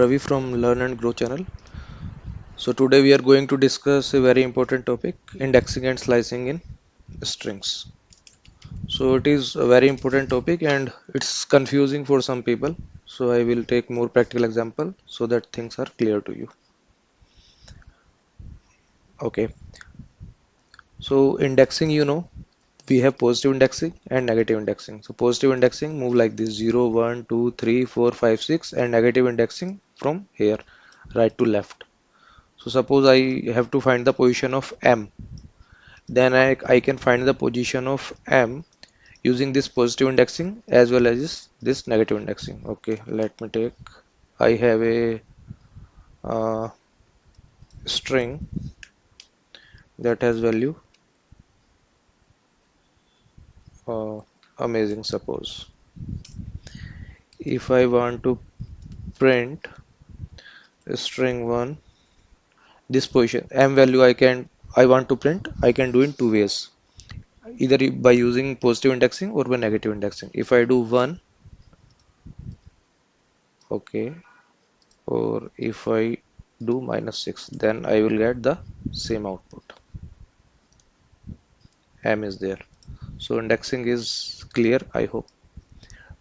Ravi from Learn and Grow channel. So today we are going to discuss a very important topic, indexing and slicing in strings. So it is a very important topic and it's confusing for some people. So I will take more practical example so that things are clear to you. Okay. So indexing, we have positive indexing and negative indexing. So positive indexing move like this 0, 1, 2, 3, 4, 5, 6, and negative indexing from here right to left. So suppose I have to find the position of M, then I can find the position of M using this positive indexing as well as this negative indexing. Okay, let me take, I have a uh, string that has value uh, amazing. Suppose if I want to print string 1, this position M value I want to print, I can do in two ways, either by using positive indexing or by negative indexing. If I do 1, okay, or if I do -6, then I will get the same output. M is there. So indexing is clear, I hope.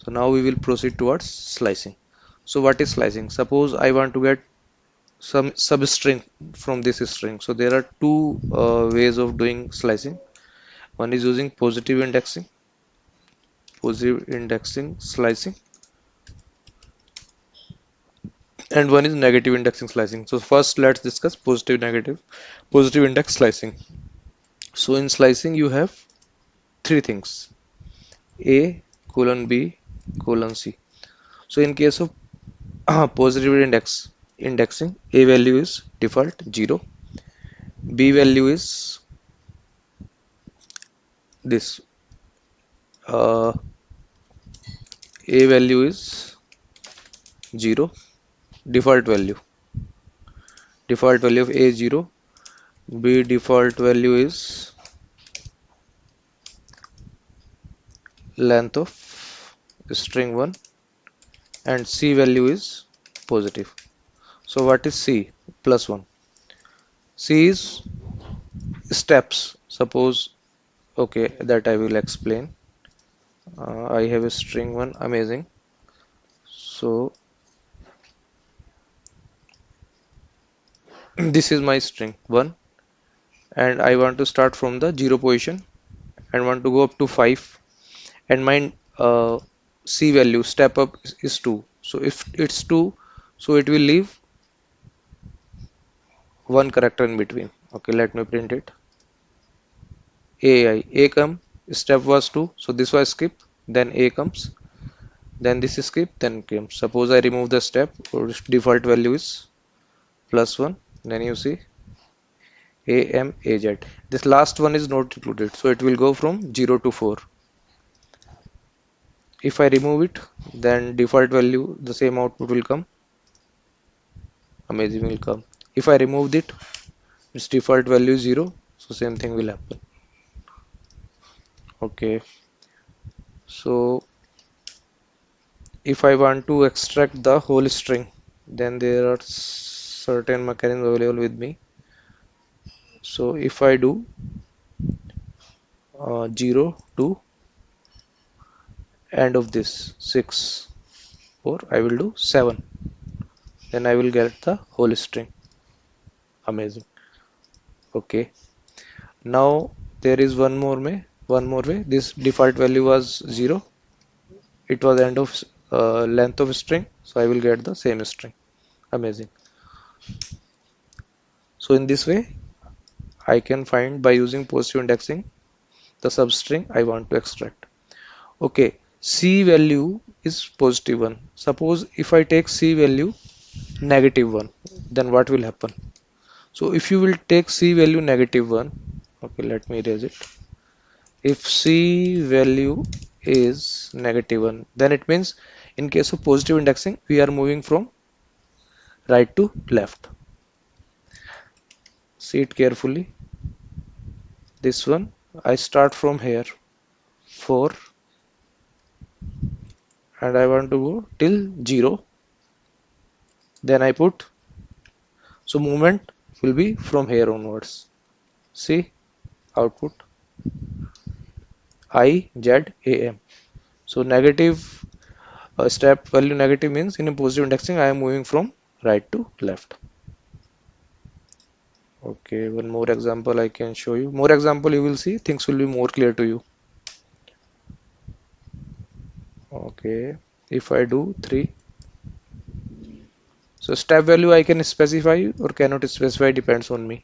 So now we will proceed towards slicing. So what is slicing? Suppose I want to get some substring from this string. So there are two ways of doing slicing. One is using positive indexing slicing, and one is negative indexing slicing. So first let's discuss positive index slicing. So in slicing you have three things: A colon B colon C. So in case of positive indexing, A value is default 0, B value is this, uh, A value is 0, default value of A is 0, B default value is length of string 1, and C value is positive. So what is C? Plus 1. C is steps. Suppose, okay, that I will explain. I have a string 1, amazing. So this is my string 1, and I want to start from the 0 position and want to go up to 5, and my C value step up is 2. So if it's 2, so it will leave one character in between. Okay, let me print it. A come, step was 2, so this was skip, then A comes, then this is skip, then comes. Suppose I remove the step, or default value is plus 1, then you see AMAZ. This last one is not included, so it will go from 0 to 4. If I remove it, then default value, the same output will come, amazing will come. If I remove it, its default value is 0, so same thing will happen. Okay, so if I want to extract the whole string, then there are certain mechanisms available with me. So if I do 0 to end of this 6, or I will do 7, then I will get the whole string. Amazing. Okay, now there is one more way. This default value was 0, it was end of length of string, so I will get the same string. Amazing. So in this way I can find, by using positive indexing, the substring I want to extract. Okay, C value is positive 1. Suppose if I take C value negative 1, then what will happen? So if you will take C value negative 1, okay, let me erase it. If C value is negative 1, then it means in case of positive indexing, we are moving from right to left. See it carefully. This one, I start from here 4, and I want to go till 0. then I put, so movement will be from here onwards. See output I Z A M. So negative step value negative means in a positive indexing I am moving from right to left. Okay, one more example I can show you. More example you will see, things will be more clear to you. Okay, if I do 3, so step value I can specify or cannot specify depends on me.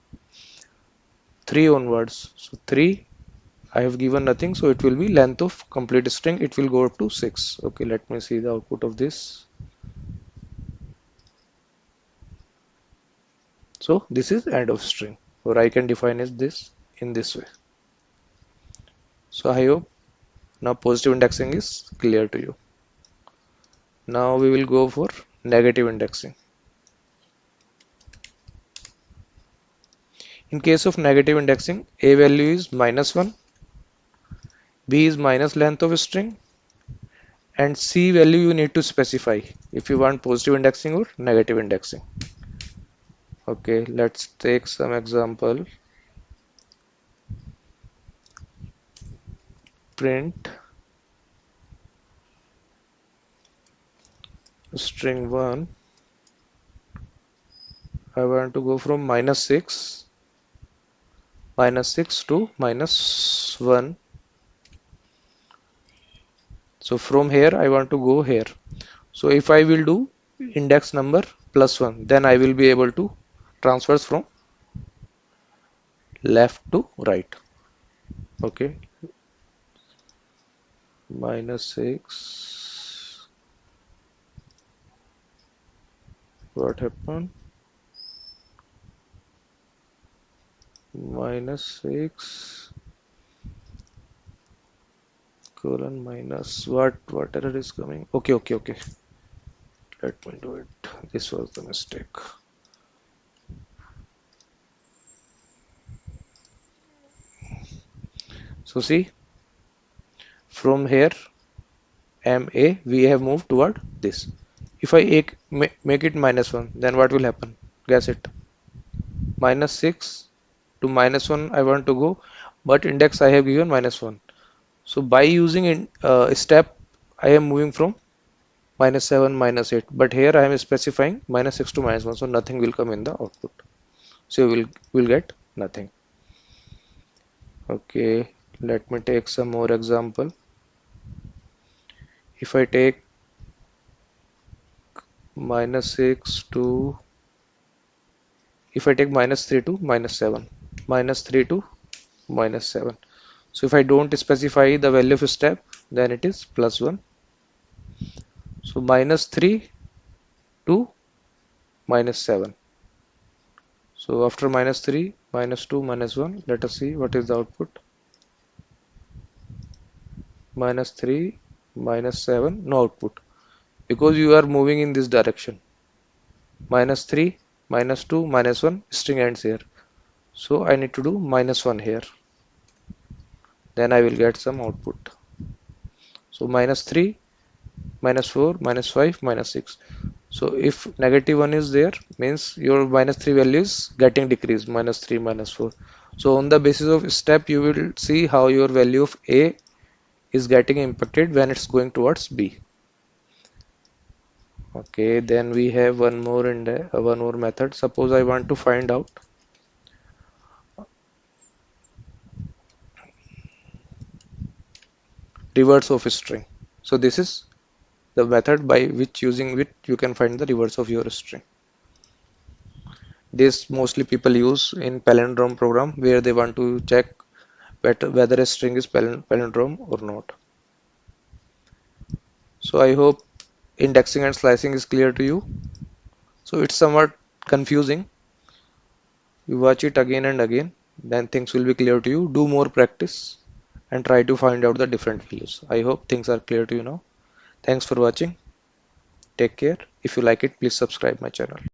3 onwards, so 3 I have given nothing, so it will be length of complete string, it will go up to 6. Okay, let me see the output of this. So this is end of string, or I can define it this in this way. So I hope now positive indexing is clear to you. Now we will go for negative indexing. In case of negative indexing, A value is -1, B is minus length of string, and C value you need to specify if you want positive indexing or negative indexing. Okay, let's take some example. Print string 1. I want to go from -6 to -1. So from here I want to go here. So if I will do index number +1, then I will be able to transfer from left to right. Okay, -6. What happened? -6 colon minus what error is coming? Okay. Let me do it. This was the mistake. So see, from here MA we have moved toward this. If I make it -1, then what will happen? Guess it. -6 to -1 I want to go, but index I have given -1. So by using step I am moving from -7, -8, but here I am specifying -6 to -1, so nothing will come in the output. So you will get nothing. Okay, let me take some more example. If I take -6 to, if I take -3 to -7, -3 to -7. So if I don't specify the value of step, then it is +1. So -3 to -7. So after -3, -2, -1, let us see what is the output. -3, -7, no output because you are moving in this direction. -3, -2, -1, string ends here. So I need to do -1 here. Then I will get some output. So -3, -4, -5, -6. So if -1 is there, means your -3 value is getting decreased, -3, -4. So on the basis of step, you will see how your value of A is getting impacted when it's going towards B. Okay, then we have one more one more method. Suppose I want to find out reverse of a string. So this is the method by which using which you can find the reverse of your string. This mostly people use in palindrome program where they want to check whether a string is palindrome or not. So I hope indexing and slicing is clear to you. So it's somewhat confusing. You watch it again and again, then things will be clear to you. Do more practice and try to find out the different values. I hope things are clear to you now. Thanks for watching. Take care. If you like it, please subscribe my channel.